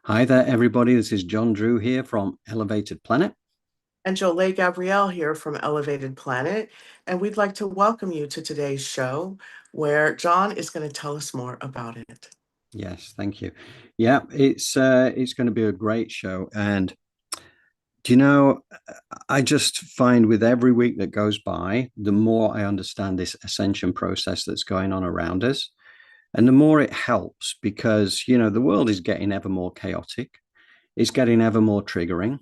Hi there, everybody. This is John Drew here from Elevated Planet. And Jolie Gabrielle here from Elevated Planet. And we'd like to welcome you to today's show where John is going to tell us more about it. Yes, thank you. Yeah, it's going to be a great show. And do you know, I just find with every week that goes by, the more I understand this ascension process that's going on around us, and the more it helps because, the world is getting ever more chaotic. It's getting ever more triggering.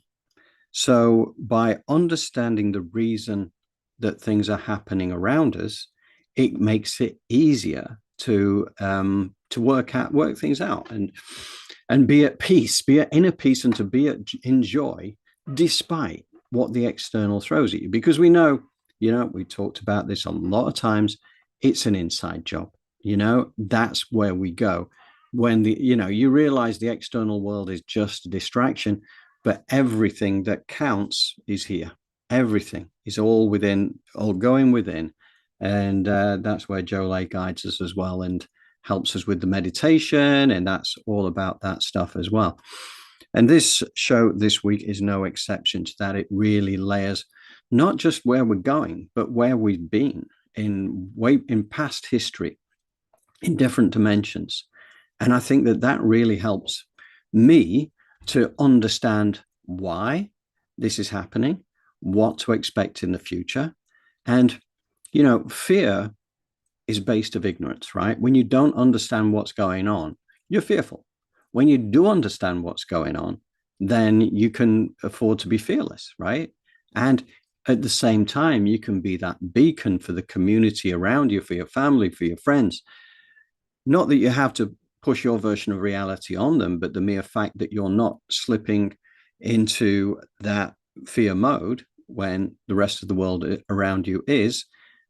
So by understanding the reason that things are happening around us, it makes it easier to work things out and be at peace, be at inner peace, and to be in joy despite what the external throws at you. Because we talked about this a lot of times. It's an inside job. That's where we go when you realize the external world is just a distraction, but everything that counts is here. Everything is all within, all going within. And that's where Joe guides us as well and helps us with the meditation. And that's all about that stuff as well. And this show this week is no exception to that. It really layers not just where we're going, but where we've been in past history, in different dimensions. And I think that really helps me to understand why this is happening, what to expect in the future. And, fear is based of ignorance, right? When you don't understand what's going on, you're fearful. When you do understand what's going on, then you can afford to be fearless, right? And at the same time, you can be that beacon for the community around you, for your family, for your friends. Not that you have to push your version of reality on them, but the mere fact that you're not slipping into that fear mode when the rest of the world around you is,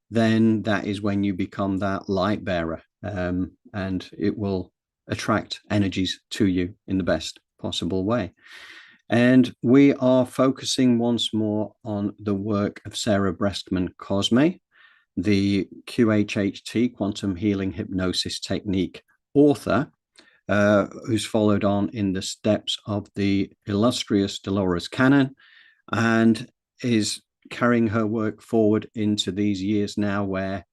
then that is when you become that light bearer, and it will attract energies to you in the best possible way. And we are focusing once more on the work of Sarah Breskman Cosme, the QHHT, quantum healing hypnosis technique author, who's followed on in the steps of the illustrious Dolores Cannon and is carrying her work forward into these years now where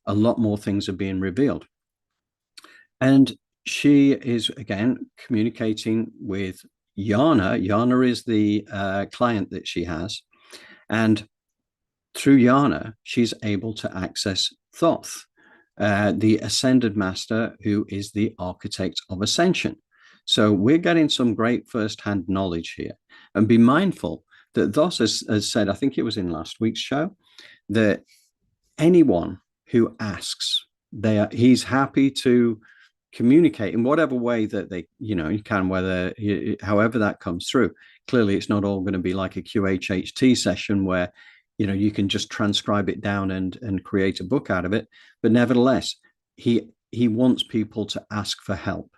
a lot more things are being revealed. And she is, again, communicating with Yana. Yana is the client that she has. And through Yana, she's able to access Thoth, the ascended master who is the architect of ascension. So we're getting some great first-hand knowledge here. And be mindful that Thoth has said, I think it was in last week's show, that anyone who asks, he's happy to communicate in whatever way that you can, however that comes through. Clearly, it's not all going to be like a QHHT session where you can just transcribe it down and create a book out of it. But nevertheless, he wants people to ask for help.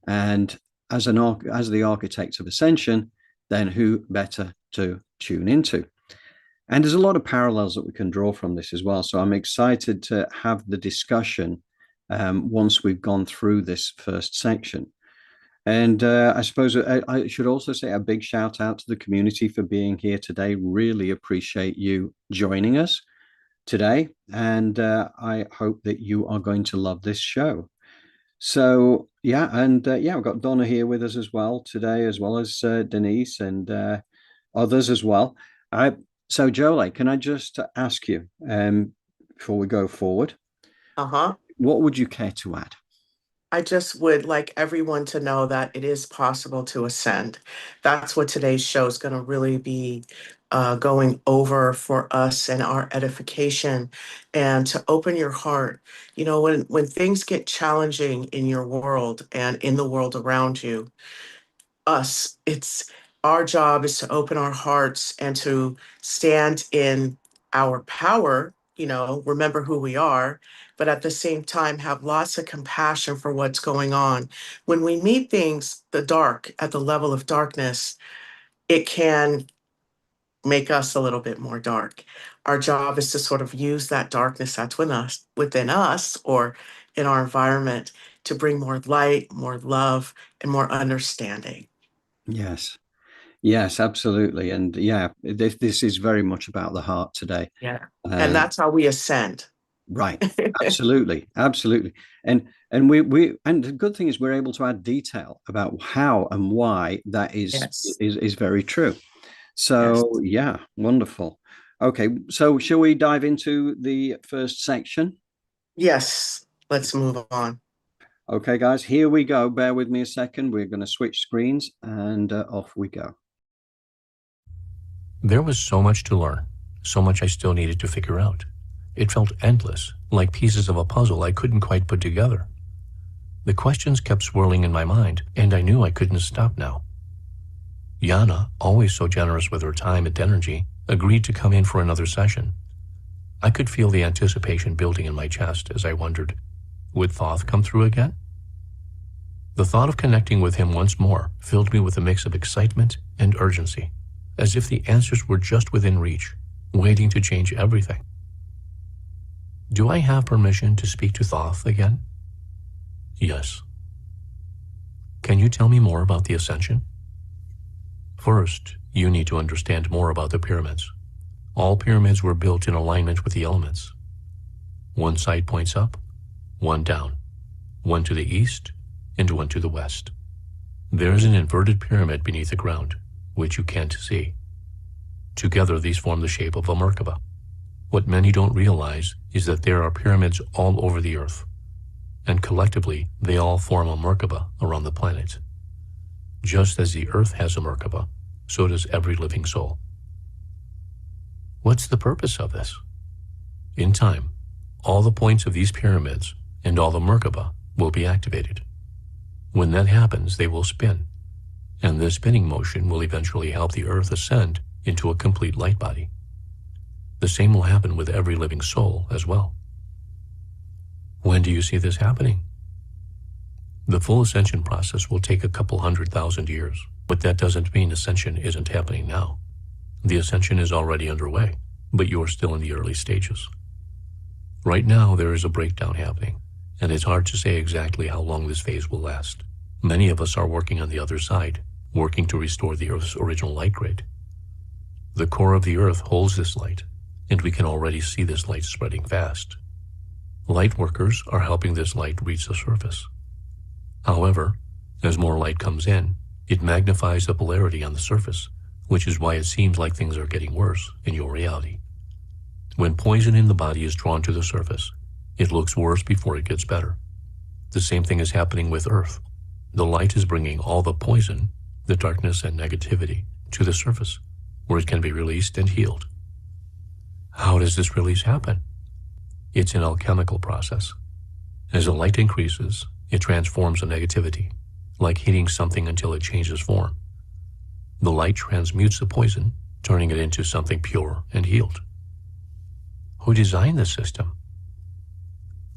And as the architect of ascension, then who better to tune into? And there's a lot of parallels that we can draw from this as well. So I'm excited to have the discussion once we've gone through this first section. And I suppose I should also say a big shout out to the community for being here today. Really appreciate you joining us today. And I hope that you are going to love this show. So, yeah. And we've got Donna here with us as well today, as well as Denise and others as well. So, Jolie, can I just ask you before we go forward, Uh-huh. what would you care to add? I just would like everyone to know that it is possible to ascend. That's what today's show is going to really be going over for us and our edification and to open your heart. When things get challenging in your world and in the world around you, it's our job is to open our hearts and to stand in our power, remember who we are, but at the same time have lots of compassion for what's going on. When we meet things, the dark at the level of darkness, it can make us a little bit more dark. Our job is to sort of use that darkness that's within us or in our environment to bring more light, more love, and more understanding. Yes. Yes, absolutely. And yeah, this is very much about the heart today. Yeah. And Um, that's how we ascend. right. Absolutely. Absolutely. And the good thing is we're able to add detail about how and why that Yes. is very true. Yes. So yeah, wonderful. Okay, so shall we dive into the first section? Yes. Let's move on. Okay, guys, here we go. Bear with me a second. We're going to switch screens and off we go. There was so much to learn, so much I still needed to figure out. It felt endless, like pieces of a puzzle I couldn't quite put together. The questions kept swirling in my mind, and I knew I couldn't stop now. Yana, always so generous with her time and energy, agreed to come in for another session. I could feel the anticipation building in my chest as I wondered, would Thoth come through again? The thought of connecting with him once more filled me with a mix of excitement and urgency, as if the answers were just within reach, waiting to change everything. Do I have permission to speak to Thoth again? Yes. Can you tell me more about the Ascension? First, you need to understand more about the pyramids. All pyramids were built in alignment with the elements. One side points up, one down, one to the east, and one to the west. There is an inverted pyramid beneath the ground, which you can't see. Together, these form the shape of a Merkaba. What many don't realize is that there are pyramids all over the earth, and collectively, they all form a Merkaba around the planet. Just as the earth has a Merkaba, so does every living soul. What's the purpose of this? In time, all the points of these pyramids and all the Merkaba will be activated. When that happens, they will spin, and this spinning motion will eventually help the earth ascend into a complete light body. The same will happen with every living soul as well. When do you see this happening? The full ascension process will take a couple 100,000 years, but that doesn't mean ascension isn't happening now. The ascension is already underway, but you're still in the early stages. Right now, there is a breakdown happening, and it's hard to say exactly how long this phase will last. Many of us are working on the other side, working to restore the Earth's original light grid. The core of the Earth holds this light, and we can already see this light spreading fast. Light workers are helping this light reach the surface. However, as more light comes in, it magnifies the polarity on the surface, which is why it seems like things are getting worse in your reality. When poison in the body is drawn to the surface, it looks worse before it gets better. The same thing is happening with Earth. The light is bringing all the poison, the darkness and negativity, to the surface, where it can be released and healed. How does this release happen? It's an alchemical process. As the light increases, it transforms the negativity, like heating something until it changes form. The light transmutes the poison, turning it into something pure and healed. Who designed this system?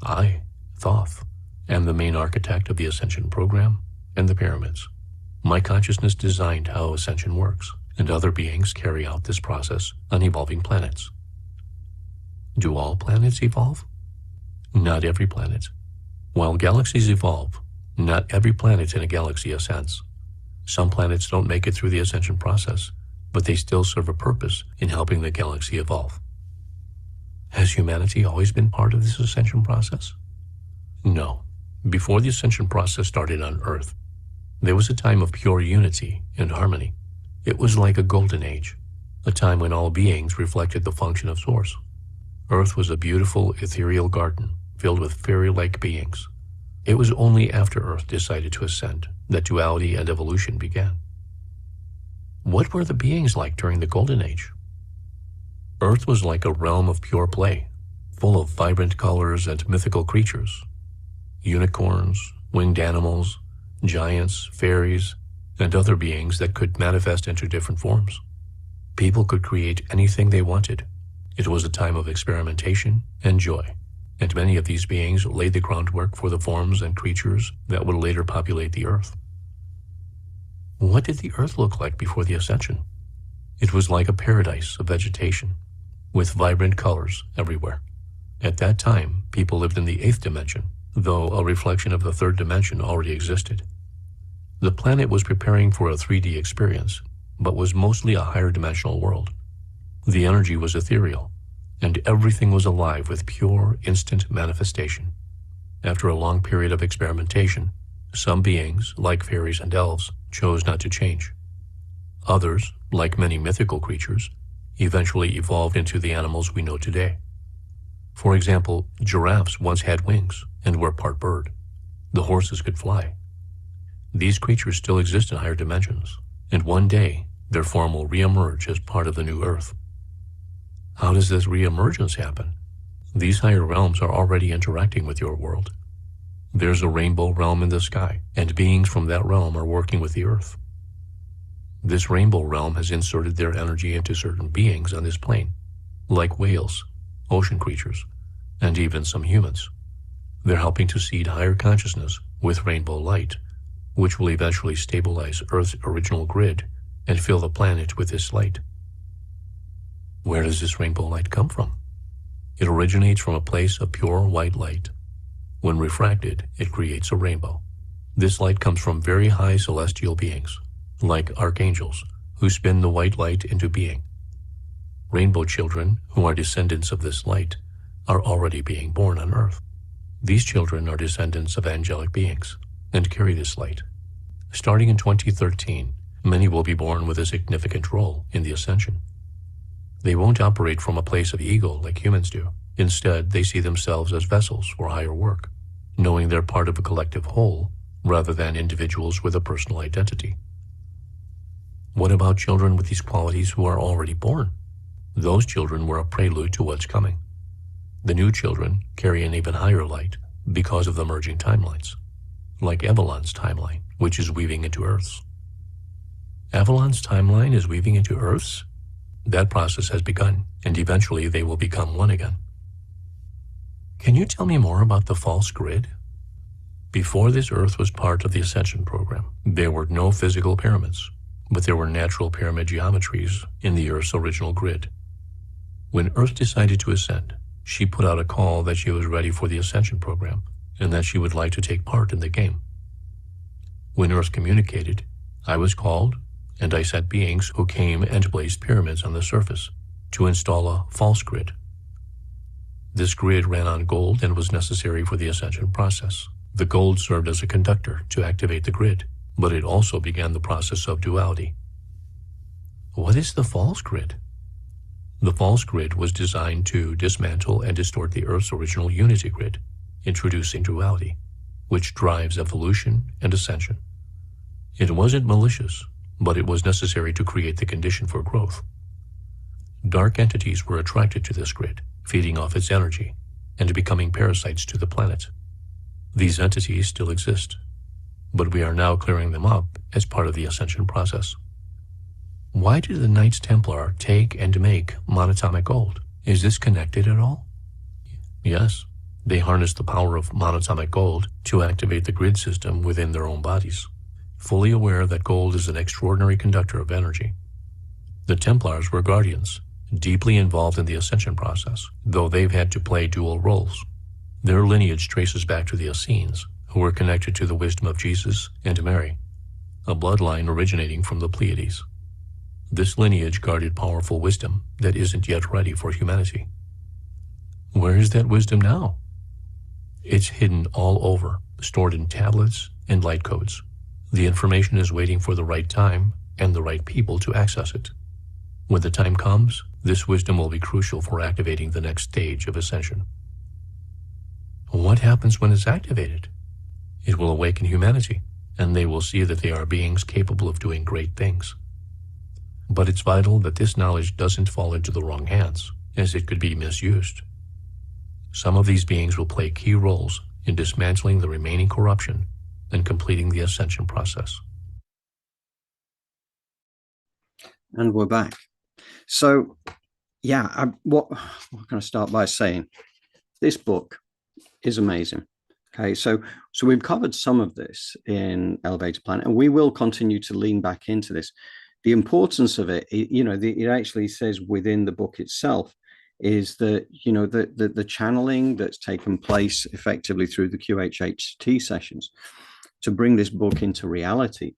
I, Thoth, am the main architect of the Ascension program and the pyramids. My consciousness designed how Ascension works, and other beings carry out this process on evolving planets. Do all planets evolve? Not every planet. While galaxies evolve, not every planet in a galaxy ascends. Some planets don't make it through the ascension process, but they still serve a purpose in helping the galaxy evolve. Has humanity always been part of this ascension process? No. Before the ascension process started on Earth, there was a time of pure unity and harmony. It was like a golden age, a time when all beings reflected the function of Source. Earth was a beautiful, ethereal garden filled with fairy-like beings. It was only after Earth decided to ascend that duality and evolution began. What were the beings like during the Golden Age? Earth was like a realm of pure play, full of vibrant colors and mythical creatures. Unicorns, winged animals, giants, fairies, and other beings that could manifest into different forms. People could create anything they wanted. It was a time of experimentation and joy, and many of these beings laid the groundwork for the forms and creatures that would later populate the Earth. What did the Earth look like before the Ascension? It was like a paradise of vegetation, with vibrant colors everywhere. At that time, people lived in the 8th dimension, though a reflection of the 3rd dimension already existed. The planet was preparing for a 3D experience, but was mostly a higher dimensional world. The energy was ethereal, and everything was alive with pure, instant manifestation. After a long period of experimentation, some beings, like fairies and elves, chose not to change. Others, like many mythical creatures, eventually evolved into the animals we know today. For example, giraffes once had wings and were part bird. The horses could fly. These creatures still exist in higher dimensions, and one day their form will reemerge as part of the new Earth. How does this reemergence happen? These higher realms are already interacting with your world. There's a rainbow realm in the sky, and beings from that realm are working with the Earth. This rainbow realm has inserted their energy into certain beings on this plane, like whales, ocean creatures, and even some humans. They're helping to seed higher consciousness with rainbow light, which will eventually stabilize Earth's original grid and fill the planet with this light. Where does this rainbow light come from? It originates from a place of pure white light. When refracted, it creates a rainbow. This light comes from very high celestial beings, like archangels, who spin the white light into being. Rainbow children, who are descendants of this light, are already being born on Earth. These children are descendants of angelic beings and carry this light. Starting in 2013, many will be born with a significant role in the ascension. They won't operate from a place of ego like humans do. Instead, they see themselves as vessels for higher work, knowing they're part of a collective whole rather than individuals with a personal identity. What about children with these qualities who are already born? Those children were a prelude to what's coming. The new children carry an even higher light because of the merging timelines, like Avalon's timeline, which is weaving into Earth's. Avalon's timeline is weaving into Earth's? That process has begun, and eventually they will become one again. Can you tell me more about the false grid? Before this Earth was part of the Ascension program, there were no physical pyramids, but there were natural pyramid geometries in the Earth's original grid. When Earth decided to ascend, she put out a call that she was ready for the Ascension program and that she would like to take part in the game. When Earth communicated, I was called, and I sent beings who came and placed pyramids on the surface to install a false grid. This grid ran on gold and was necessary for the ascension process. The gold served as a conductor to activate the grid, but it also began the process of duality. What is the false grid? The false grid was designed to dismantle and distort the Earth's original unity grid, introducing duality, which drives evolution and ascension. It wasn't malicious, but it was necessary to create the condition for growth. Dark entities were attracted to this grid, feeding off its energy, and becoming parasites to the planet. These entities still exist, but we are now clearing them up as part of the ascension process. Why did the Knights Templar take and make monatomic gold? Is this connected at all? Yes, they harnessed the power of monatomic gold to activate the grid system within their own bodies, fully aware that gold is an extraordinary conductor of energy. The Templars were guardians, deeply involved in the ascension process, though they've had to play dual roles. Their lineage traces back to the Essenes, who were connected to the wisdom of Jesus and Mary, a bloodline originating from the Pleiades. This lineage guarded powerful wisdom that isn't yet ready for humanity. Where is that wisdom now? It's hidden all over, stored in tablets and light codes. The information is waiting for the right time and the right people to access it. When the time comes, this wisdom will be crucial for activating the next stage of ascension. What happens when it's activated? It will awaken humanity, and they will see that they are beings capable of doing great things. But it's vital that this knowledge doesn't fall into the wrong hands, as it could be misused. Some of these beings will play key roles in dismantling the remaining corruption and completing the ascension process. And we're back. So, yeah, what can I start by saying? This book is amazing. Okay, so we've covered some of this in Elevated Planet, and we will continue to lean back into this. The importance of it, it actually says within the book itself, is that, the channeling that's taken place effectively through the QHHT sessions to bring this book into reality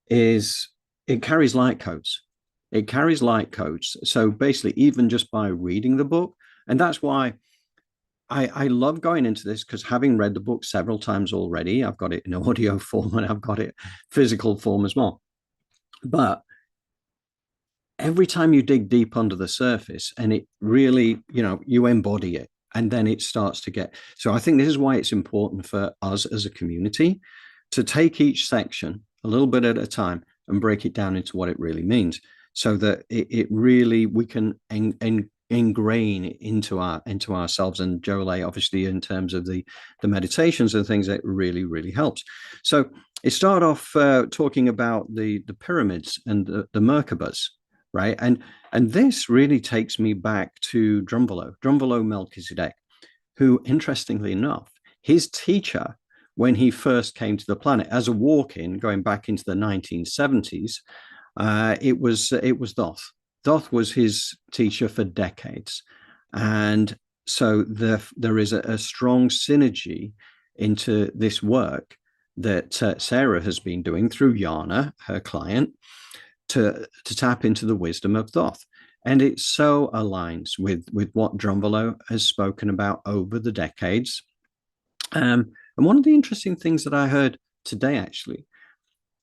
is it carries light codes. It carries light codes. So basically, even just by reading the book, and that's why I love going into this, because having read the book several times already, I've got it in audio form and I've got it physical form as well. But every time you dig deep under the surface and it really, you embody it, and then it starts to get. So I think this is why it's important for us as a community to take each section a little bit at a time and break it down into what it really means, so that it really, we can ingrain into ourselves. And Jolay, obviously, in terms of the meditations and things, that really helps. So it started off talking about the pyramids and the Merkabahs, right? And this really takes me back to Drunvalo Melchizedek, who, interestingly enough, his teacher, when he first came to the planet as a walk-in, going back into the 1970s, it was Thoth. Thoth was his teacher for decades. And so there is a strong synergy into this work that Sarah has been doing through Yana, her client, to tap into the wisdom of Thoth. And it so aligns with what Drunvalo has spoken about over the decades. And one of the interesting things that I heard today, actually,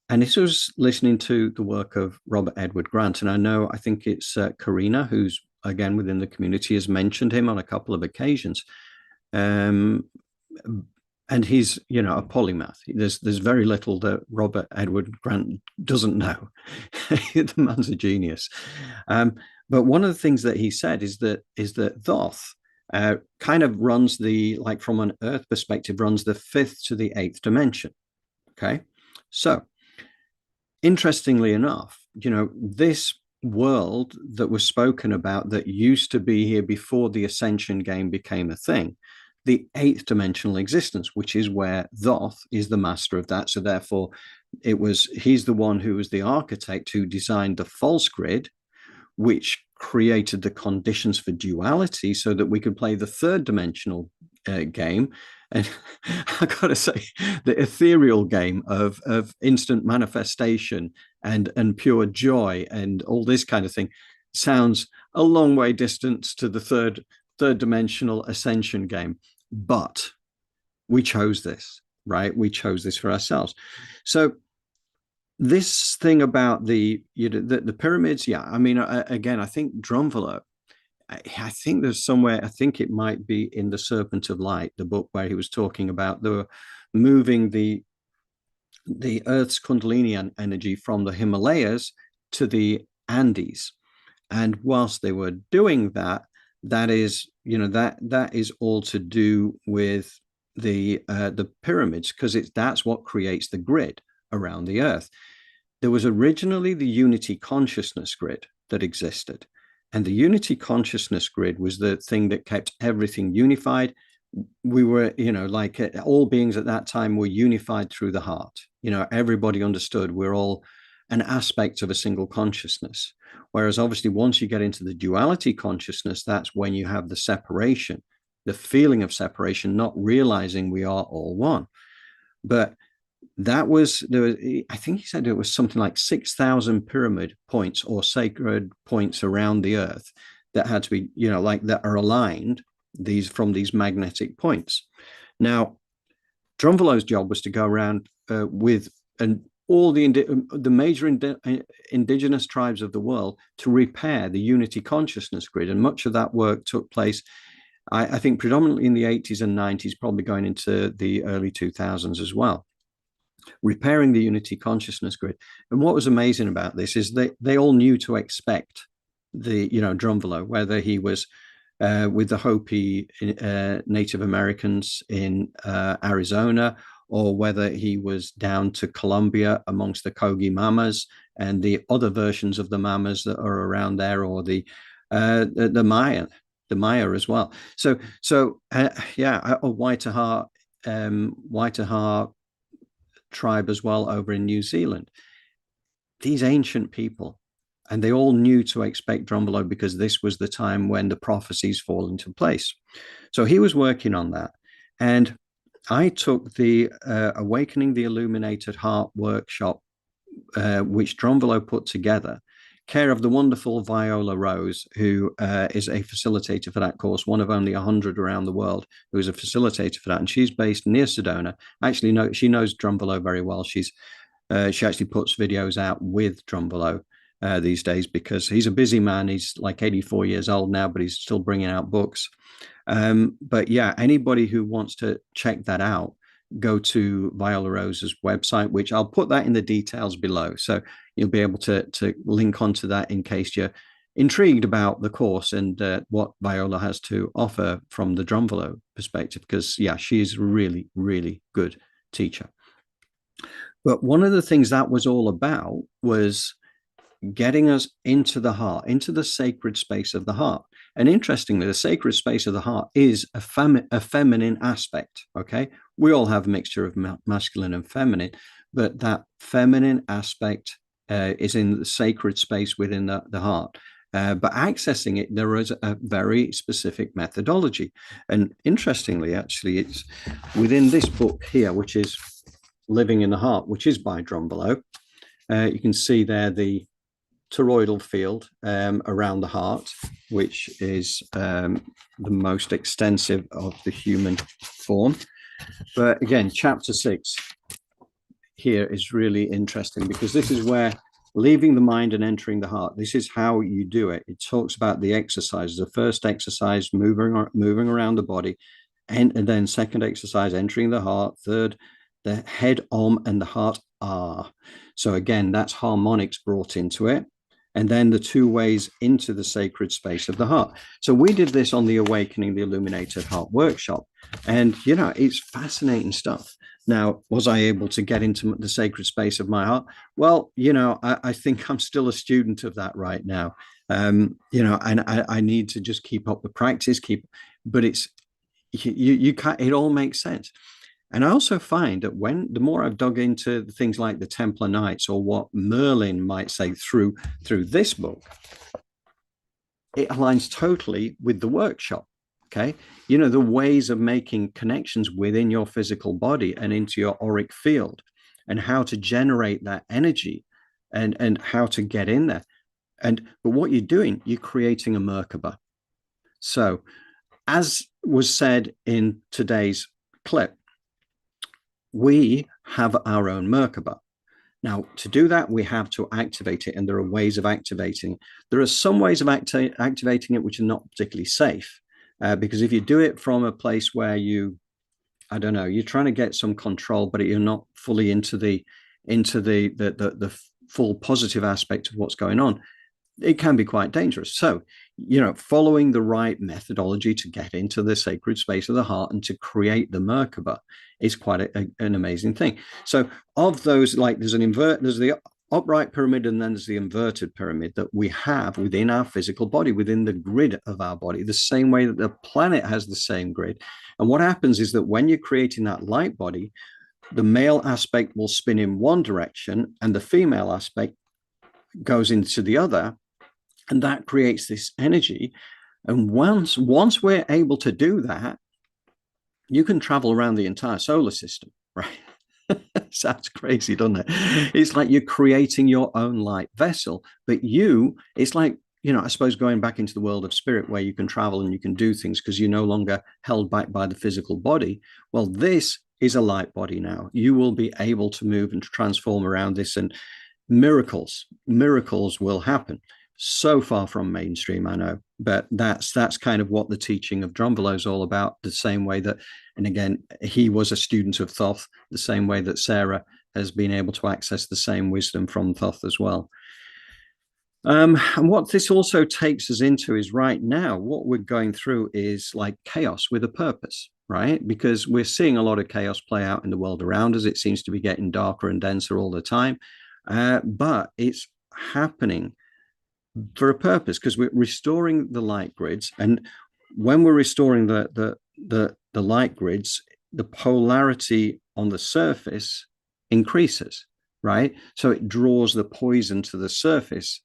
and this was listening to the work of Robert Edward Grant. And I think it's Karina, who's, again, within the community, has mentioned him on a couple of occasions. And he's, a polymath. There's very little that Robert Edward Grant doesn't know. The man's a genius. But one of the things that he said is that Thoth kind of runs from an Earth perspective, runs the 5th to the 8th dimension. Okay. So interestingly enough, this world that was spoken about, that used to be here before the Ascension game became a thing, the 8th dimensional existence, which is where Thoth is the master of that. So therefore, he's the one who was the architect who designed the false grid, which created the conditions for duality so that we could play the 3rd dimensional game. And I gotta say, the ethereal game of instant manifestation and pure joy and all this kind of thing sounds a long way distance to the third dimensional Ascension game. But we chose this, right? We chose this for ourselves. So this thing about the pyramids, yeah. I mean, again, I think Drunvalo, I think there's somewhere, I think it might be in The Serpent of Light, the book, where he was talking about moving the Earth's Kundalini energy from the Himalayas to the Andes. And whilst they were doing that, that is all to do with the pyramids, because that's what creates the grid around the Earth. There was originally the unity consciousness grid that existed. And the unity consciousness grid was the thing that kept everything unified. We were, all beings at that time were unified through the heart. Everybody understood we're all an aspect of a single consciousness. Whereas obviously, once you get into the duality consciousness, that's when you have the separation, the feeling of separation, not realizing we are all one. But I think he said it was something like 6,000 pyramid points or sacred points around the Earth that had to be, that are aligned from these magnetic points. Now, Drunvalo's job was to go around with all the major indigenous tribes of the world to repair the unity consciousness grid. And much of that work took place, I think, predominantly in the 80s and 90s, probably going into the early 2000s as well, repairing the unity consciousness grid. And what was amazing about this is they all knew to expect Drunvalo, whether he was with the Hopi Native Americans in Arizona, or whether he was down to Colombia amongst the Kogi Mamas and the other versions of the Mamas that are around there, or the Maya as well. So a Waitaha tribe as well over in New Zealand. These ancient people, and they all knew to expect Drunvalo, because this was the time when the prophecies fall into place. So he was working on that. And I took the Awakening the Illuminated Heart workshop, which Dromvalo put together, care of the wonderful Viola Rose, who is a facilitator for that course, one of only 100 around the world who is a facilitator for that. And she's based near Sedona. Actually, she knows Dromvalo very well. She actually puts videos out with Dromvalo these days because he's a busy man. He's like 84 years old now, but he's still bringing out books. But yeah, anybody who wants to check that out, go to Viola Rose's website, which I'll put that in the details below. So you'll be able to link onto that in case you're intrigued about the course and what Viola has to offer from the Dromvalo perspective, because yeah, she's a really, really good teacher. But one of the things that was all about was getting us into the heart, into the sacred space of the heart. And interestingly, the sacred space of the heart is a feminine aspect. Okay. We all have a mixture of masculine and feminine, but that feminine aspect is in the sacred space within the heart. But accessing it, there is a very specific methodology. And interestingly, actually, it's within this book here, which is Living in the Heart, which is by Dromvalo. You can see there the toroidal field around the heart, which is the most extensive of the human form. But again, chapter 6 here is really interesting because this is where leaving the mind and entering the heart, this is how you do it. It talks about the exercises. The first exercise, moving around the body, and then second exercise, entering the heart. Third, the head om and the heart ah. So again, that's harmonics brought into it. And then the two ways into the sacred space of the heart. So we did this on the Awakening the Illuminated Heart workshop. And, you know, it's fascinating stuff. Now, was I able to get into the sacred space of my heart? Well, you know, I think I'm still a student of that right now. You know, and I need to just keep up the practice, but it's, you can't, it all makes sense. And I also find that the more I've dug into things like the Templar Knights or what Merlin might say through this book, it aligns totally with the workshop. Okay. You know, the ways of making connections within your physical body and into your auric field and how to generate that energy and how to get in there. But what you're doing, you're creating a Merkaba. So as was said in today's clip, we have our own Merkaba. Now, to do that, we have to activate it, and there are ways of activating it. There are some ways of activating it which are not particularly safe, because if you do it from a place where I don't know, you're trying to get some control, but you're not fully into the full positive aspect of what's going on, it can be quite dangerous. So, you know, following the right methodology to get into the sacred space of the heart and to create the Merkaba is quite an amazing thing. So of those, like there's the upright pyramid, and then there's the inverted pyramid that we have within our physical body, within the grid of our body, the same way that the planet has the same grid. And what happens is that when you're creating that light body, the male aspect will spin in one direction and the female aspect goes into the other. And that creates this energy. And once we're able to do that, you can travel around the entire solar system, right? Sounds crazy, doesn't it? It's like you're creating your own light vessel, but it's like, you know, I suppose going back into the world of spirit where you can travel and you can do things because you're no longer held back by the physical body. Well, this is a light body now. You will be able to move and transform around this, and miracles will happen. So far from mainstream, I know, but that's kind of what the teaching of Dromvalo is all about. The same way that, and again, he was a student of Thoth, the same way that Sarah has been able to access the same wisdom from Thoth as well. And what this also takes us into is right now, what we're going through is like chaos with a purpose, right? Because we're seeing a lot of chaos play out in the world around us. It seems to be getting darker and denser all the time, but it's happening for a purpose, because we're restoring the light grids. And when we're restoring the light grids, the polarity on the surface increases, right? So it draws the poison to the surface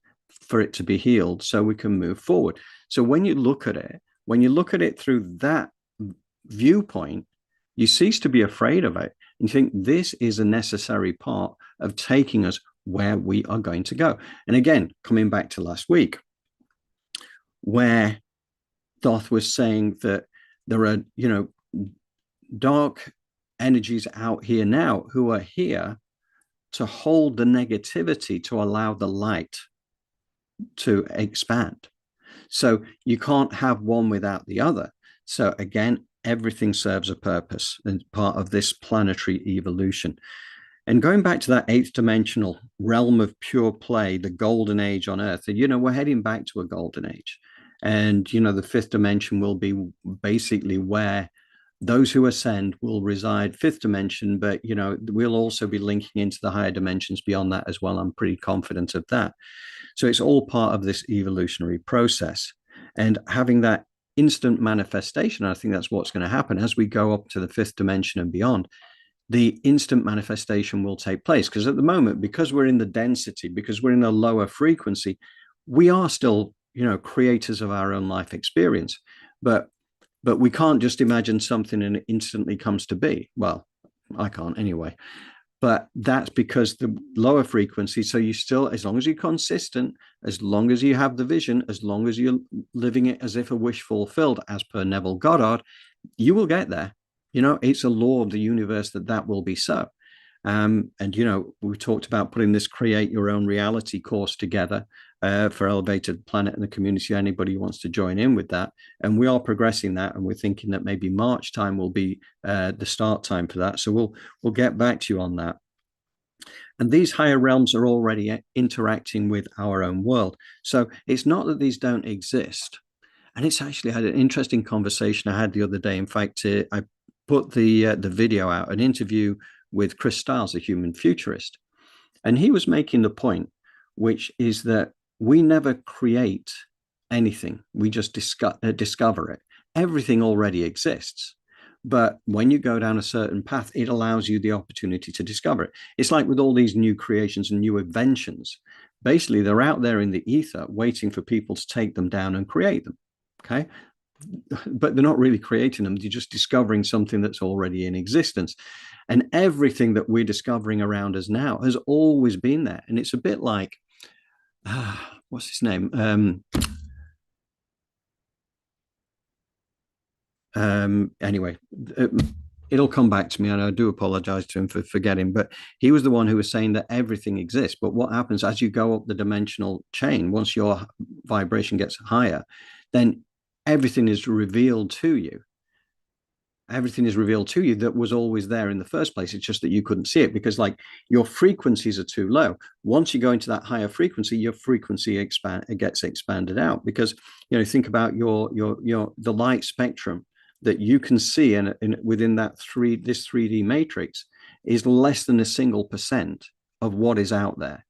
for it to be healed so we can move forward. So when you look at it through that viewpoint, You cease to be afraid of it. And you think this is a necessary part of taking us where we are going to go. And again, coming back to last week, where Thoth was saying that there are, dark energies out here now who are here to hold the negativity to allow the light to expand. So you can't have one without the other. So again, everything serves a purpose and part of this planetary evolution. And going back to that eighth dimensional realm of pure play, the golden age on Earth, and we're heading back to a golden age. And the fifth dimension will be basically where those who ascend will reside, fifth dimension, but we'll also be linking into the higher dimensions beyond that as well. I'm pretty confident of that. So it's all part of this evolutionary process. And having that instant manifestation, I think that's what's going to happen as we go up to the fifth dimension and beyond. The instant manifestation will take place, because at the moment, because we're in the density, because we're in a lower frequency, we are still creators of our own life experience, but we can't just imagine something and it instantly comes to be. Well, I can't anyway, but that's because the lower frequency. So you still, as long as you're consistent, as long as you have the vision, as long as you're living it as if a wish fulfilled, as per Neville Goddard, you will get there. It's a law of the universe that will be so. And we talked about putting this create your own reality course together for Elevated Planet and the community, anybody who wants to join in with that. And we are progressing that, and we're thinking that maybe March time will be the start time for that. So we'll get back to you on that. And these higher realms are already interacting with our own world. So it's not that these don't exist. And it's actually had an interesting conversation I had the other day. In fact, I put the video out, an interview with Chris Stiles, a human futurist. And he was making the point, which is that we never create anything. We just discover it. Everything already exists. But when you go down a certain path, it allows you the opportunity to discover it. It's like with all these new creations and new inventions. Basically, they're out there in the ether waiting for people to take them down and create them. Okay. But they're not really creating them. They're just discovering something that's already in existence. And everything that we're discovering around us now has always been there. And it's a bit like, what's his name? Anyway, it'll come back to me, and I do apologize to him for forgetting, but he was the one who was saying that everything exists. But what happens as you go up the dimensional chain, once your vibration gets higher, then everything is revealed to you. Everything is revealed to you that was always there in the first place. It's just that you couldn't see it because, like, your frequencies are too low. Once you go into that higher frequency, your frequency gets expanded out, because think about the light spectrum that you can see within that this 3D matrix is less than a single % of what is out there.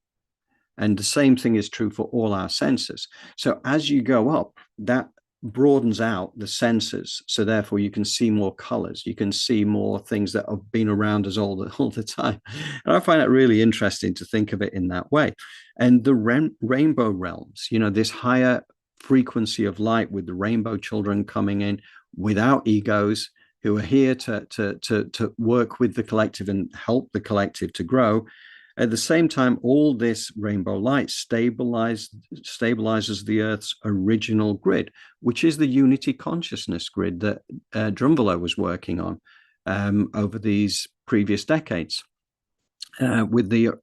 And the same thing is true for all our senses. So as you go up, that broadens out the senses. So therefore you can see more colors. You can see more things that have been around us all the time. And I find it really interesting to think of it in that way. And the rainbow realms, this higher frequency of light with the rainbow children coming in without egos, who are here to work with the collective and help the collective to grow. At the same time, all this rainbow light stabilizes the Earth's original grid, which is the unity consciousness grid that Drunvalo was working on over these previous decades with the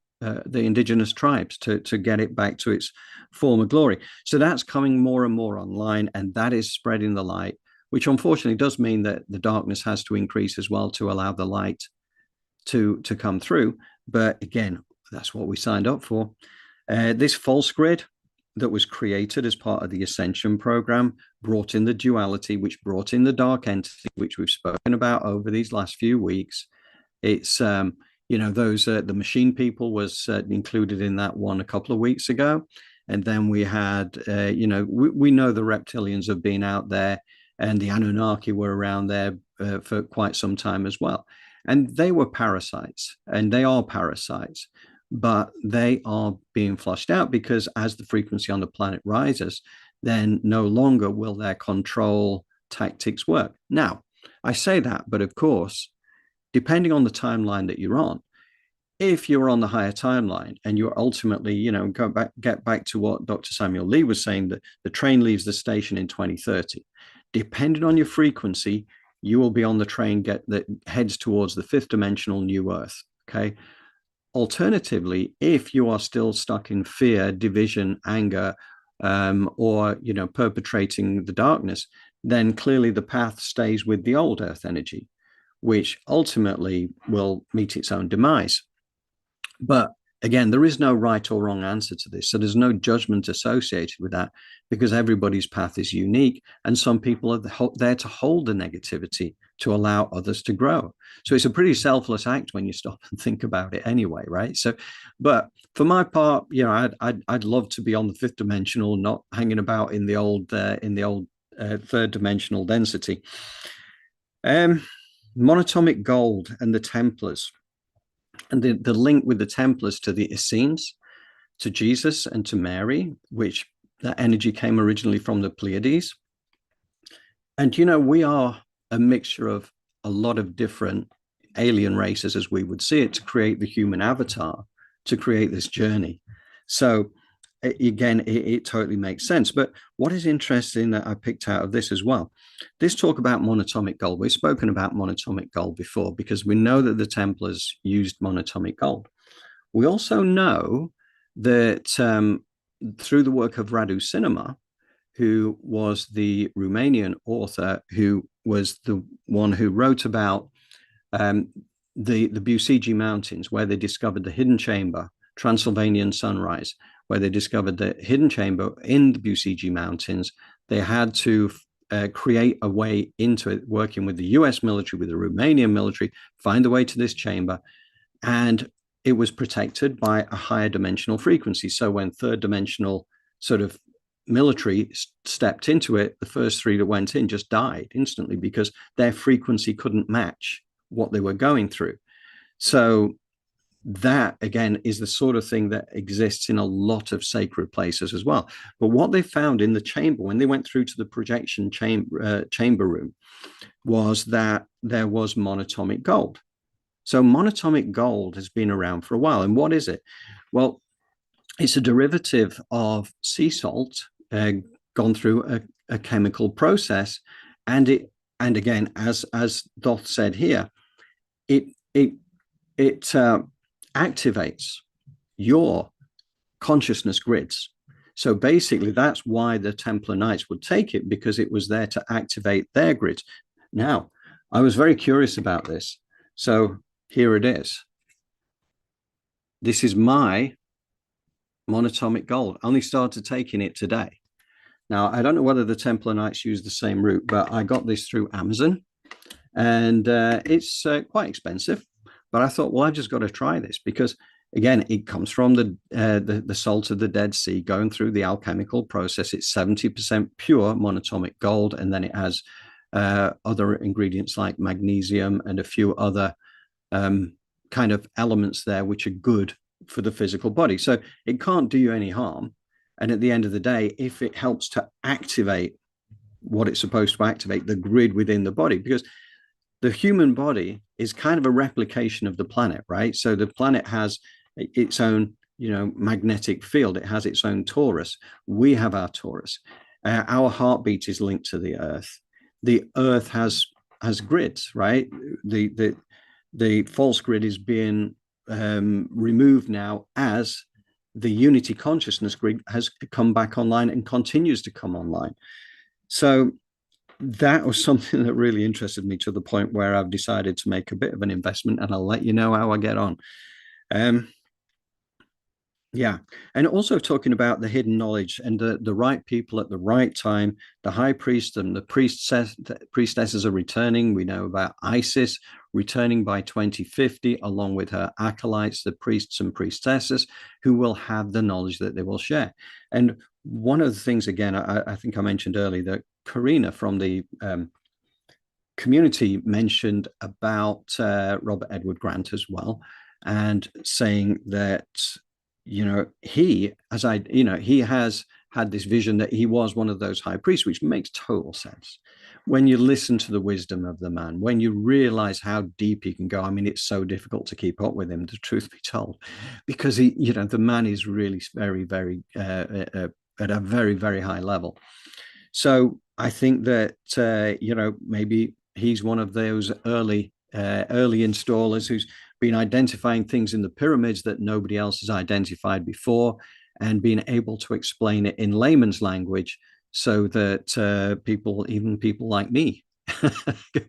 indigenous tribes to get it back to its former glory. So that's coming more and more online, and that is spreading the light, which unfortunately does mean that the darkness has to increase as well to allow the light to come through. But again, that's what we signed up for. This false grid that was created as part of the Ascension program brought in the duality, which brought in the dark entity, which we've spoken about over these last few weeks. It's, the machine people was included in that one a couple of weeks ago. And then we had, we know the reptilians have been out there, and the Anunnaki were around there for quite some time as well. And they were parasites, and they are parasites, but they are being flushed out because as the frequency on the planet rises, then no longer will their control tactics work. Now, I say that, but of course, depending on the timeline that you're on, if you're on the higher timeline and you're ultimately, get back to what Dr. Samuel Lee was saying, that the train leaves the station in 2030. Depending on your frequency, you will be on the train that heads towards the fifth dimensional new Earth. Okay. Alternatively, if you are still stuck in fear, division, anger, or perpetrating the darkness, then clearly the path stays with the old Earth energy, which ultimately will meet its own demise. But again, there is no right or wrong answer to this. So there's no judgment associated with that, because everybody's path is unique. And some people are there to hold the negativity to allow others to grow. So it's a pretty selfless act when you stop and think about it anyway, right? So, but for my part, I'd love to be on the fifth dimensional, not hanging about in the old third dimensional density. Monatomic gold and the Templars. And the link with the Templars to the Essenes, to Jesus and to Mary, which that energy came originally from the Pleiades. And, we are a mixture of a lot of different alien races, as we would see it, to create the human avatar, to create this journey. So again, it totally makes sense. But what is interesting that I picked out of this as well, this talk about monatomic gold. We've spoken about monatomic gold before because we know that the Templars used monatomic gold. We also know that through the work of Radu Cinema, who was the Romanian author, who was the one who wrote about the Bucegi Mountains, where they discovered the hidden chamber, Transylvanian sunrise, where they discovered the hidden chamber in the Bucegi Mountains. They had to create a way into it, working with the US military, with the Romanian military, find a way to this chamber. And it was protected by a higher dimensional frequency. So when third dimensional sort of military stepped into it, the first three that went in just died instantly because their frequency couldn't match what they were going through. So that, again, is the sort of thing that exists in a lot of sacred places as well. But what they found in the chamber, when they went through to the projection chamber room, was that there was monatomic gold. So monatomic gold has been around for a while. And what is it? Well, it's a derivative of sea salt gone through a chemical process. And again, as Thoth said here, it activates your consciousness grids. So basically, that's why the Templar Knights would take it, because it was there to activate their grids. Now, I was very curious about this. So here it is. This is my monatomic gold. I only started taking it today. Now, I don't know whether the Templar Knights use the same route, but I got this through Amazon, and it's quite expensive. But I thought, well, I've just got to try this because, again, it comes from the salt of the Dead Sea, going through the alchemical process. It's 70% pure monatomic gold, and then it has other ingredients like magnesium and a few other kind of elements there which are good for the physical body. So it can't do you any harm. And at the end of the day, if it helps to activate what it's supposed to activate, the grid within the body, because the human body is kind of a replication of the planet, right? So the planet has its own, magnetic field. It has its own torus. We have our torus. Our heartbeat is linked to the earth. The earth has grids, right? The false grid is being removed now as the unity consciousness grid has come back online and continues to come online. So that was something that really interested me, to the point where I've decided to make a bit of an investment, and I'll let you know how I get on. Yeah. And also talking about the hidden knowledge and the right people at the right time. The high priest and the priestesses are returning. We know about Isis returning by 2050, along with her acolytes, the priests and priestesses, who will have the knowledge that they will share. And one of the things, again, I think I mentioned earlier, that Karina from the community mentioned about Robert Edward Grant as well, and saying that he has had this vision that he was one of those high priests, which makes total sense. When you listen to the wisdom of the man, when you realize how deep he can go, I mean, it's so difficult to keep up with him, the truth be told, because he, you know, the man is really very, very at a very, very high level. So I think that you know, maybe he's one of those early installers who's been identifying things in the pyramids that nobody else has identified before, and being able to explain it in layman's language so that people, even people like me,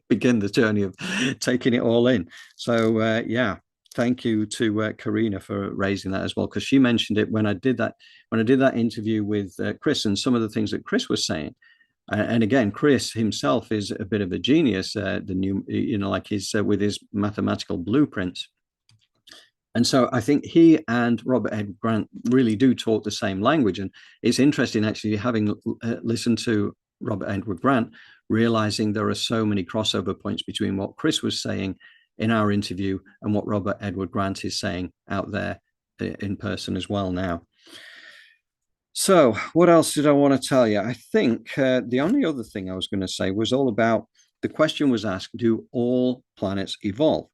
begin the journey of taking it all in. So yeah, thank you to Karina for raising that as well, because she mentioned it when I did that interview with Chris, and some of the things that Chris was saying. And again, Chris himself is a bit of a genius. The new, you know, like he's with his mathematical blueprints. And so I think he and Robert Edward Grant really do talk the same language. And it's interesting, actually, having listened to Robert Edward Grant, realizing there are so many crossover points between what Chris was saying in our interview and what Robert Edward Grant is saying out there in person as well now. So what else did I want to tell you? I think the only other thing I was going to say was all about, the question was asked, do all planets evolve?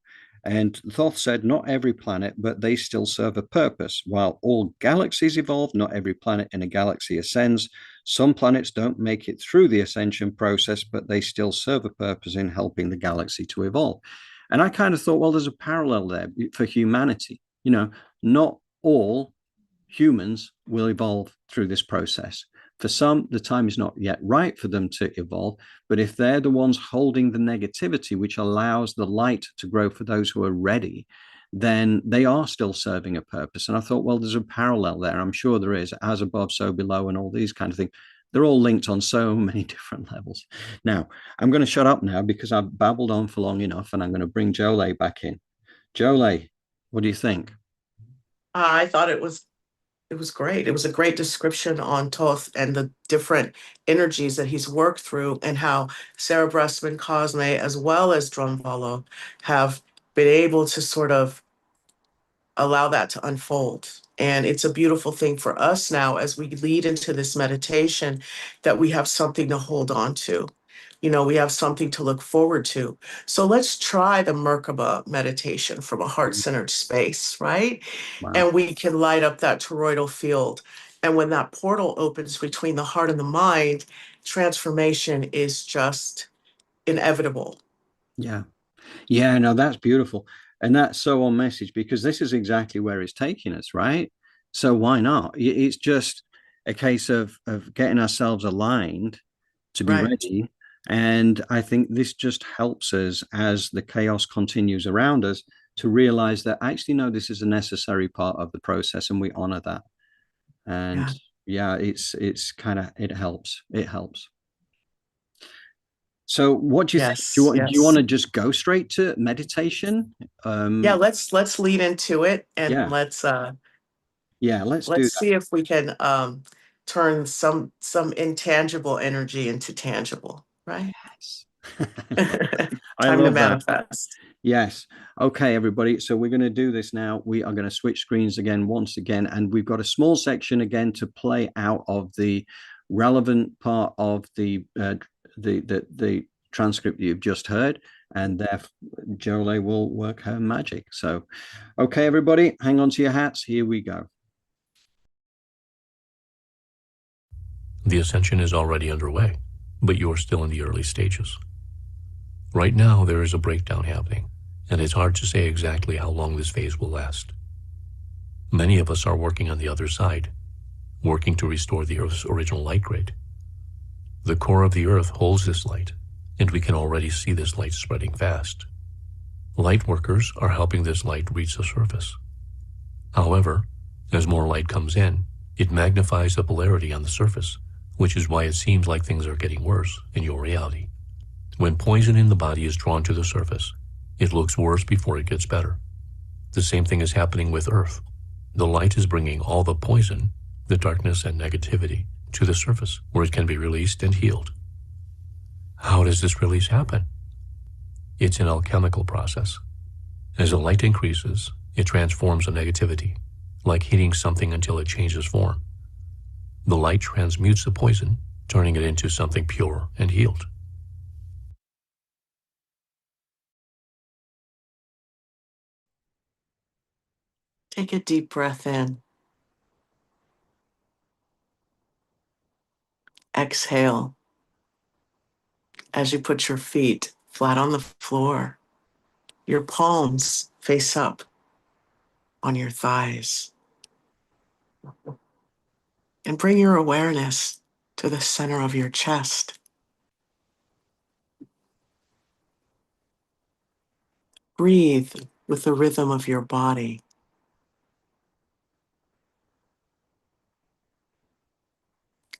And Thoth said, not every planet, but they still serve a purpose. While all galaxies evolve, not every planet in a galaxy ascends. Some planets don't make it through the ascension process, but they still serve a purpose in helping the galaxy to evolve. And I kind of thought, well, there's a parallel there for humanity. You know, not all humans will evolve through this process. For some, the time is not yet right for them to evolve, but if they're the ones holding the negativity, which allows the light to grow for those who are ready, then they are still serving a purpose. And I thought, well, there's a parallel there. I'm sure there is, as above, so below, and all these kind of things. They're all linked on so many different levels. Now, I'm going to shut up now because I've babbled on for long enough, and I'm going to bring Jolie back in. Jolie, what do you think? I thought it was great. It was a great description on Thoth and the different energies that he's worked through, and how Sarah Bressman, Cosme, as well as Drumvallo, have been able to sort of allow that to unfold. And it's a beautiful thing for us now as we lead into this meditation, that we have something to hold on to. You know, we have something to look forward to. So let's try the Merkaba meditation from a heart-centered space, right? Wow. And we can light up that toroidal field. And when that portal opens between the heart and the mind, transformation is just inevitable. Yeah. Yeah, no, that's beautiful. And that's so on message, because this is exactly where it's taking us, right? So why not? It's just a case of getting ourselves aligned to be Right. ready. And I think this just helps us as the chaos continues around us to realize that actually, no, this is a necessary part of the process, and we honor that. And yeah, it's kind of, it helps. It helps. So what do you think? Do you want to just go straight to meditation? Yeah, let's lead into it, and Yeah. let's do see if we can turn some intangible energy into tangible, right? Yes. I Time to love that. manifest. Yes. Okay, everybody. So we're going to do this now. We are going to switch screens again, once again, and we've got a small section again to play out of the relevant part of the transcript that you've just heard, and therefore Jolie will work her magic. So, okay, everybody, hang on to your hats. Here we go. The ascension is already underway, but you're still in the early stages. Right now, there is a breakdown happening, and it's hard to say exactly how long this phase will last. Many of us are working on the other side, working to restore the Earth's original light grid. The core of the Earth holds this light, and we can already see this light spreading fast. Light workers are helping this light reach the surface. However, as more light comes in, it magnifies the polarity on the surface, which is why it seems like things are getting worse in your reality. When poison in the body is drawn to the surface, it looks worse before it gets better. The same thing is happening with Earth. The light is bringing all the poison, the darkness and negativity, to the surface, where it can be released and healed. How does this release happen? It's an alchemical process. As the light increases, it transforms the negativity, like heating something until it changes form. The light transmutes the poison, turning it into something pure and healed. Take a deep breath in. Exhale as you put your feet flat on the floor, your palms face up on your thighs. And bring your awareness to the center of your chest. Breathe with the rhythm of your body.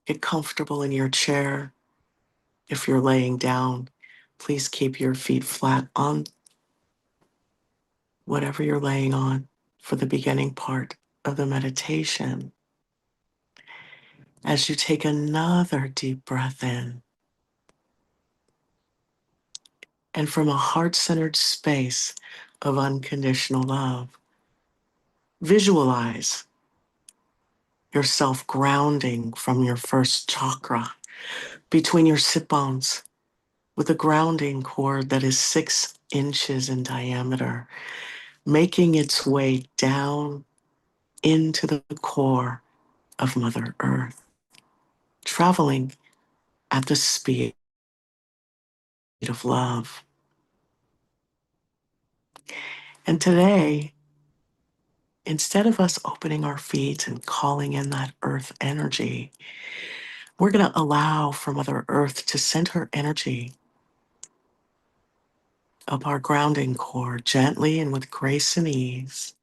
Get comfortable in your chair. If you're laying down, please keep your feet flat on whatever you're laying on for the beginning part of the meditation. As you take another deep breath in, and from a heart-centered space of unconditional love, visualize yourself grounding from your first chakra between your sit bones with a grounding cord that is 6 inches in diameter, making its way down into the core of Mother Earth, traveling at the speed of love. And today, instead of us opening our feet and calling in that earth energy, we're going to allow for Mother Earth to send her energy up our grounding cord gently and with grace and ease.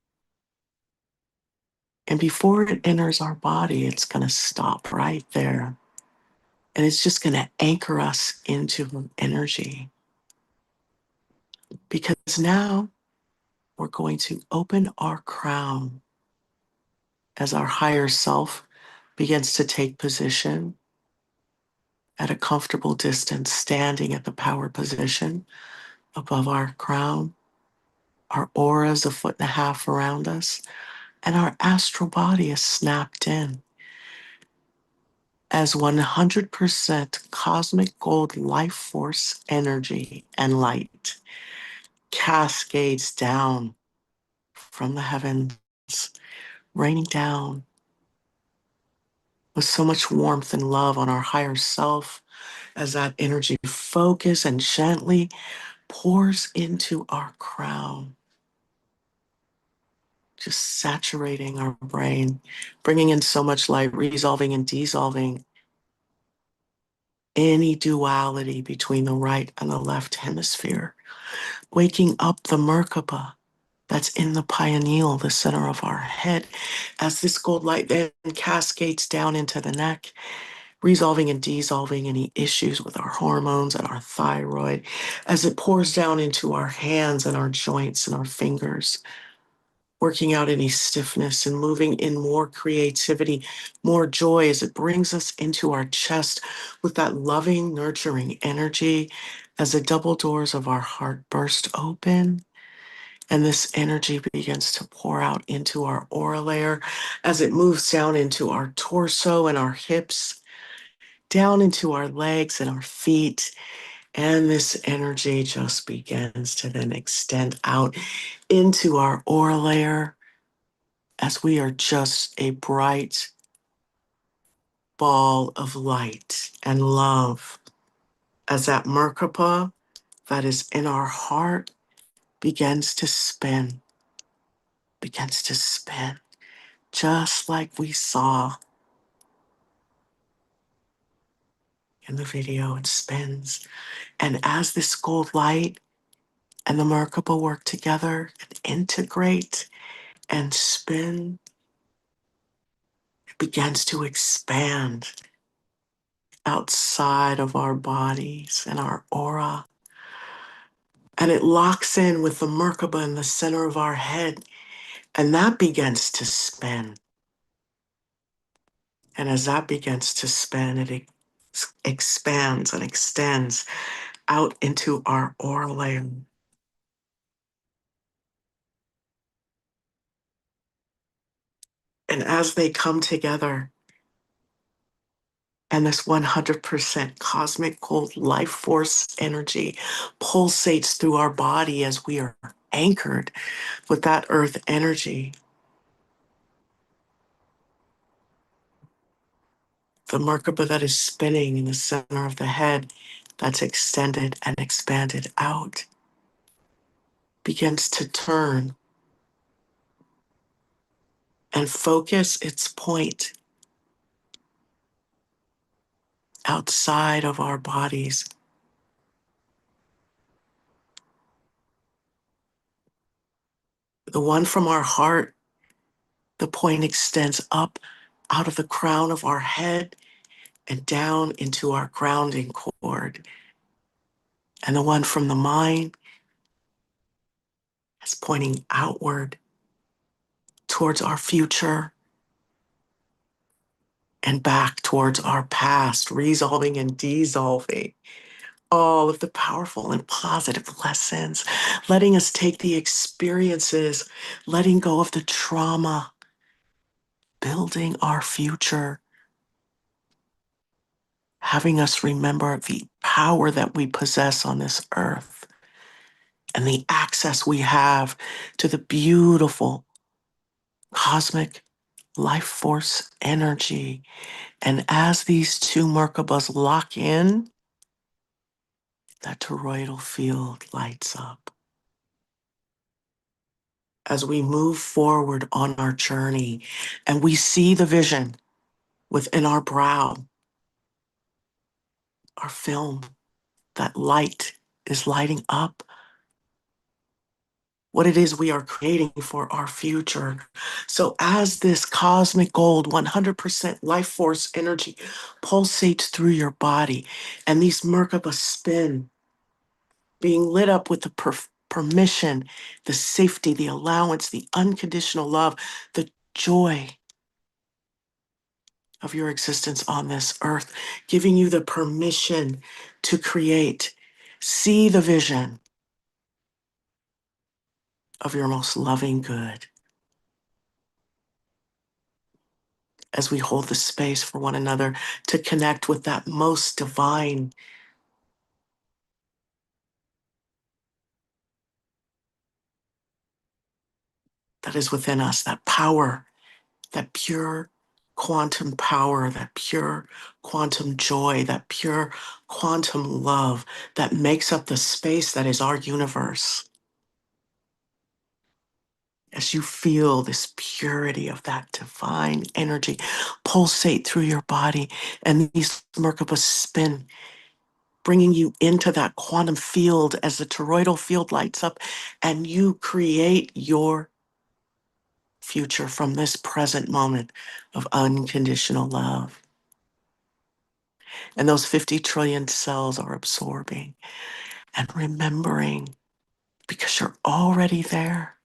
And before it enters our body, it's going to stop right there. And it's just going to anchor us into her energy. Because now we're going to open our crown as our higher self begins to take position at a comfortable distance, standing at the power position above our crown. Our aura is 1.5 feet around us, and our astral body is snapped in as 100% cosmic gold life force energy and light cascades down from the heavens, raining down with so much warmth and love on our higher self as that energy focus and gently pours into our crown, just saturating our brain, bringing in so much light, resolving and dissolving any duality between the right and the left hemisphere, waking up the Merkaba that's in the pineal, the center of our head, as this gold light then cascades down into the neck, resolving and dissolving any issues with our hormones and our thyroid, as it pours down into our hands and our joints and our fingers, working out any stiffness and moving in more creativity, more joy as it brings us into our chest with that loving, nurturing energy as the double doors of our heart burst open. And this energy begins to pour out into our aura layer as it moves down into our torso and our hips, down into our legs and our feet. And this energy just begins to then extend out into our aura layer as we are just a bright ball of light and love. As that Merkaba that is in our heart begins to spin, just like we saw in the video. It spins. And as this gold light and the Merkaba work together and integrate and spin, it begins to expand outside of our bodies and our aura. And it locks in with the Merkaba in the center of our head. And that begins to spin. And as that begins to spin, it expands and extends out into our aura layer. And as they come together, And this 100% cosmic gold life force energy pulsates through our body as we are anchored with that earth energy. The Merkaba that is spinning in the center of the head, that's extended and expanded out, begins to turn and focus its point outside of our bodies. The one from our heart, the point extends up out of the crown of our head and down into our grounding cord. And the one from the mind is pointing outward towards our future and back towards our past, resolving and dissolving all of the powerful and positive lessons, letting us take the experiences, letting go of the trauma, building our future, having us remember the power that we possess on this earth and the access we have to the beautiful cosmic life force energy. And as these two Merkabas lock in, that toroidal field lights up. As we move forward on our journey and we see the vision within our brow, our film, that light is lighting up what it is we are creating for our future. So as this cosmic gold 100% life force energy pulsates through your body and these Merkabas spin, being lit up with the permission, the safety, the allowance, the unconditional love, the joy of your existence on this earth, giving you the permission to create, see the vision of your most loving good. As we hold the space for one another to connect with that most divine that is within us, that power, that pure quantum power, that pure quantum joy, that pure quantum love that makes up the space that is our universe. As you feel this purity of that divine energy pulsate through your body and these Merkabas spin, bringing you into that quantum field as the toroidal field lights up and you create your future from this present moment of unconditional love. And those 50 trillion cells are absorbing and remembering because you're already there,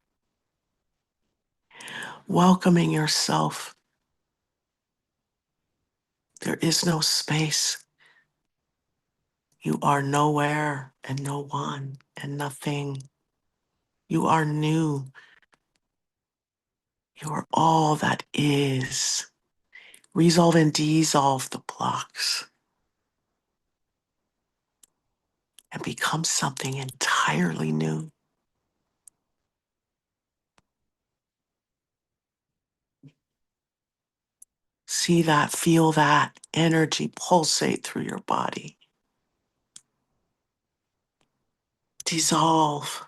welcoming yourself. There is no space. You are nowhere and no one and nothing. You are new. You are all that is. Resolve and dissolve the blocks and become something entirely new. See that, feel that energy pulsate through your body. Dissolve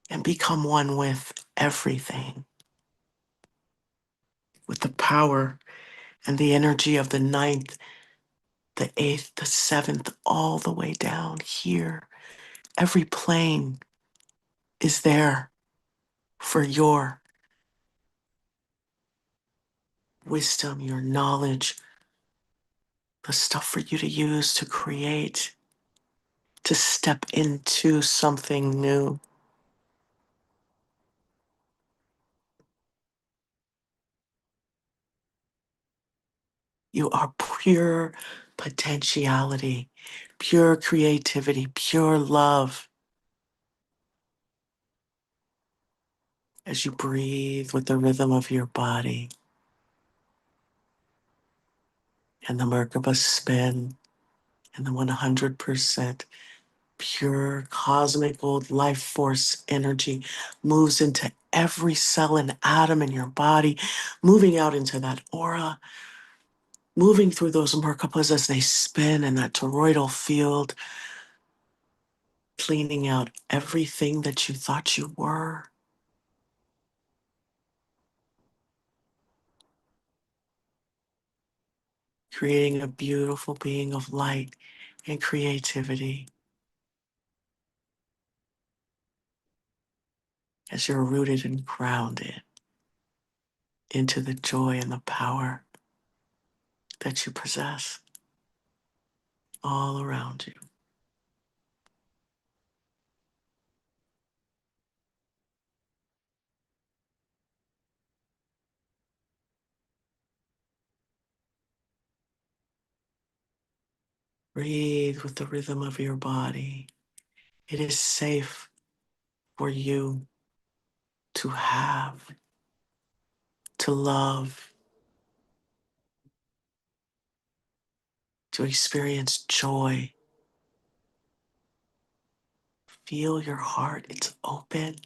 and become one with everything, with the power and the energy of the ninth, the eighth, the seventh, all the way down here. Every plane is there for your wisdom, your knowledge, the stuff for you to use to create, to step into something new. You are pure potentiality, pure creativity, pure love. As you breathe with the rhythm of your body and the Merkabas spin, and the 100% pure cosmic gold life force energy moves into every cell and atom in your body, moving out into that aura, moving through those Merkabas as they spin in that toroidal field, cleaning out everything that you thought you were. Creating a beautiful being of light and creativity as you're rooted and grounded into the joy and the power that you possess all around you. Breathe with the rhythm of your body. It is safe for you to have, to love, to experience joy. Feel your heart, it's open.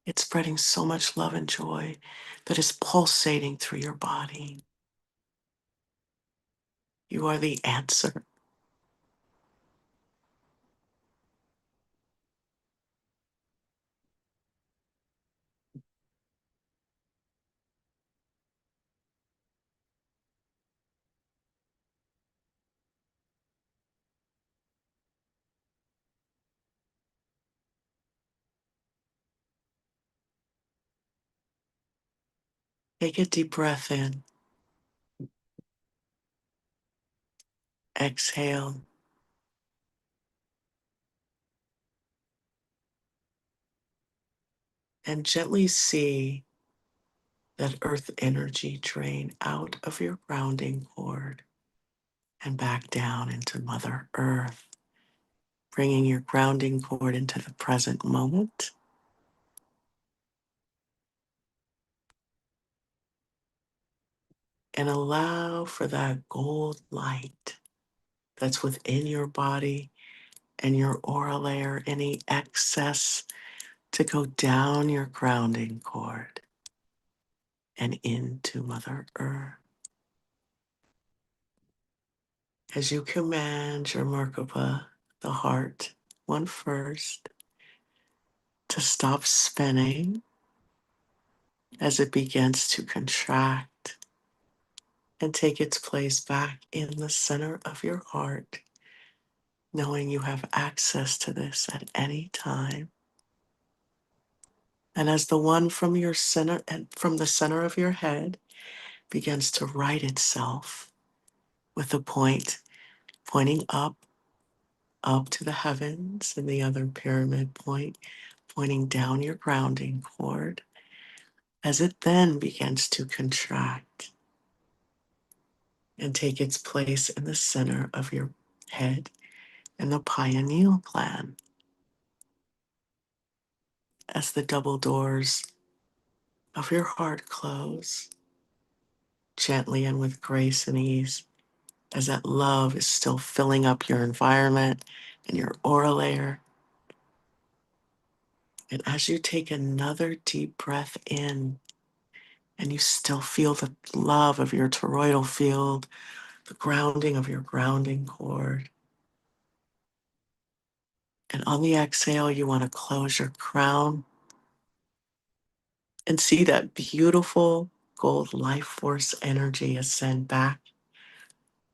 It's spreading so much love and joy that is pulsating through your body. You are the answer. Take a deep breath in. Exhale. And gently see that earth energy drain out of your grounding cord and back down into Mother Earth, bringing your grounding cord into the present moment. And allow for that gold light that's within your body and your aura layer, any excess, to go down your grounding cord and into Mother Earth. As you command your Merkaba, the heart, one first, to stop spinning as it begins to contract and take its place back in the center of your heart, knowing you have access to this at any time. And as the one from your center and from the center of your head begins to right itself with the point pointing up to the heavens, and the other pyramid point pointing down your grounding cord, as it then begins to contract and take its place in the center of your head in the pineal gland. As the double doors of your heart close, gently and with grace and ease, as that love is still filling up your environment and your aura layer. And as you take another deep breath in, and you still feel the love of your toroidal field, the grounding of your grounding cord. And on the exhale, you want to close your crown and see that beautiful gold life force energy ascend back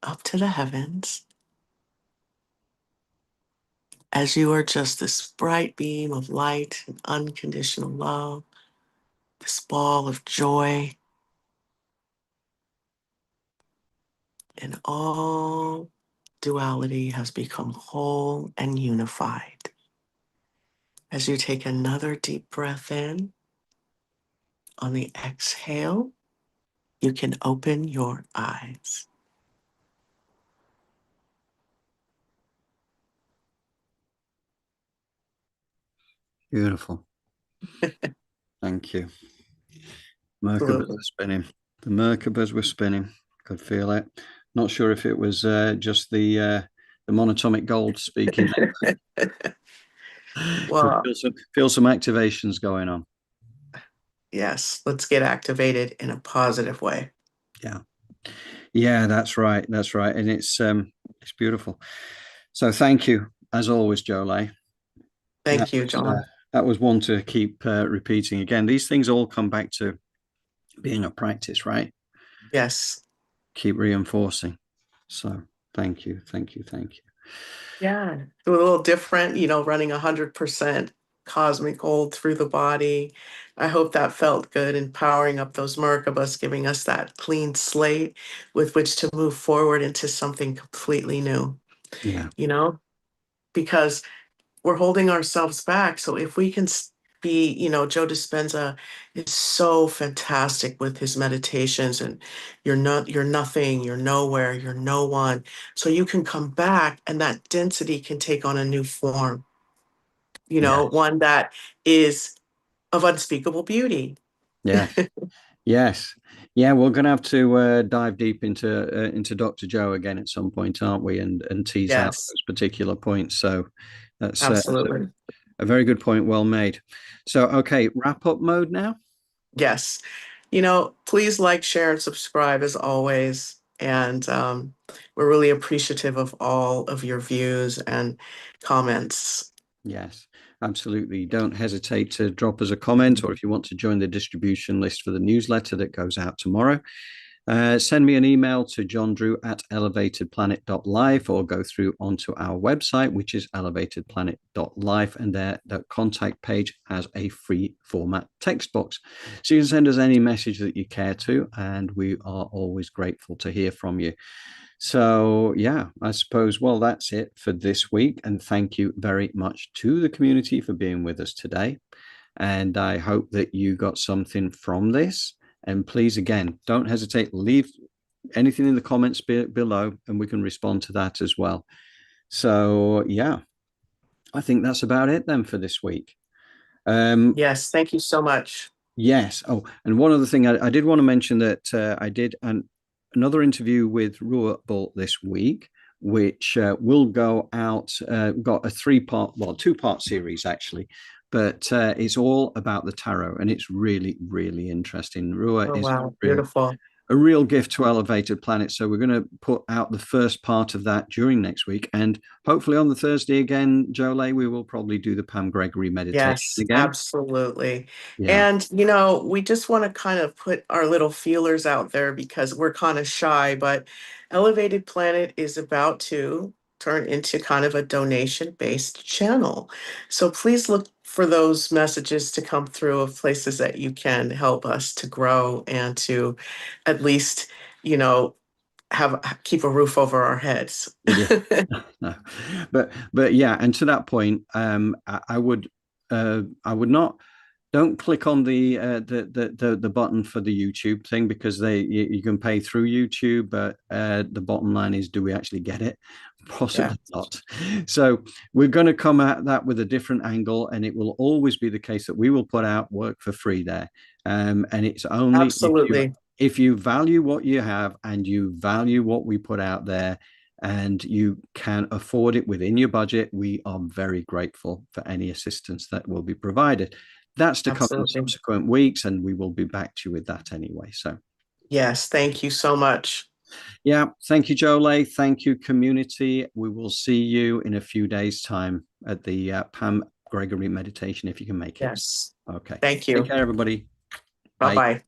up to the heavens as you are just this bright beam of light and unconditional love, this ball of joy, and all duality has become whole and unified. As you take another deep breath in, on the exhale, you can open your eyes. Beautiful. Thank you. Merkabas Absolutely. are spinning. The Merkabas were spinning. Could feel it. Not sure if it was just the monatomic gold speaking. Well, Feel some activations going on. yes, let's get activated in a positive way. Yeah. Yeah, that's right. That's right. And it's beautiful. So thank you, as always, Jolie. Thank you, John. That was one to keep repeating again. These things all come back to being a practice, right? Yes. Keep reinforcing. So thank you, thank you, thank you. Yeah, a little different, running 100% cosmic gold through the body. I hope that felt good and powering up those Merkabas, giving us that clean slate with which to move forward into something completely new, Yeah. because we're holding ourselves back. So if we can be, Joe Dispenza is so fantastic with his meditations, and you're nothing, you're nowhere, you're no one. So you can come back and that density can take on a new form, Yeah. one that is of unspeakable beauty. Yes. Yes. Yeah, we're going to have to dive deep into Dr. Joe again at some point, aren't we? And tease out Yes, those particular points. So that's absolutely. a very good point. Well made. So, okay, wrap up mode now. Yes. Please like, share, and subscribe as always. And we're really appreciative of all of your views and comments. Yes, absolutely. Don't hesitate to drop us a comment, or if you want to join the distribution list for the newsletter that goes out tomorrow, send me an email to johndrew@elevatedplanet.life, or go through onto our website, which is elevatedplanet.life, and there the contact page has a free format text box. So you can send us any message that you care to, and we are always grateful to hear from you. So, yeah, I suppose, well, that's it for this week. And thank you very much to the community for being with us today. And I hope that you got something from this. And please, again, don't hesitate, leave anything in the comments below, and we can respond to that as well. So, yeah, I think that's about it then for this week. Yes, thank you so much. Yes. Oh, and one other thing, I did want to mention that I did another interview with Ruah Bolt this week, which will go out, got a two-part series actually, but it's all about the tarot, and it's really, really interesting. Ruah Oh, is wow, beautiful. a real gift to Elevated Planet. So we're going to put out the first part of that during next week. And hopefully on the Thursday again, Jolie, we will probably do the Pam Gregory meditation Yes, again. absolutely. Yeah. And, we just want to kind of put our little feelers out there because we're kind of shy, but Elevated Planet is about to turn into kind of a donation-based channel. So please look for those messages to come through of places that you can help us to grow and to at least, you know, keep a roof over our heads. Yeah. No. But yeah, and to that point, I would not, don't click on the button for the YouTube thing, because you can pay through YouTube, but the bottom line is, do we actually get it? Possibly not. So we're going to come at that with a different angle, and it will always be the case that we will put out work for free there. And it's only Absolutely. if you value what you have and you value what we put out there, and you can afford it within your budget, we are very grateful for any assistance that will be provided. That's to come in subsequent weeks, and we will be back to you with that anyway. So, yes, thank you so much. Yeah, thank you, Jolie. Thank you, community. We will see you in a few days' time at the Pam Gregory meditation, if you can make it. Yes. Okay. Thank you. Take care, everybody. Bye-bye.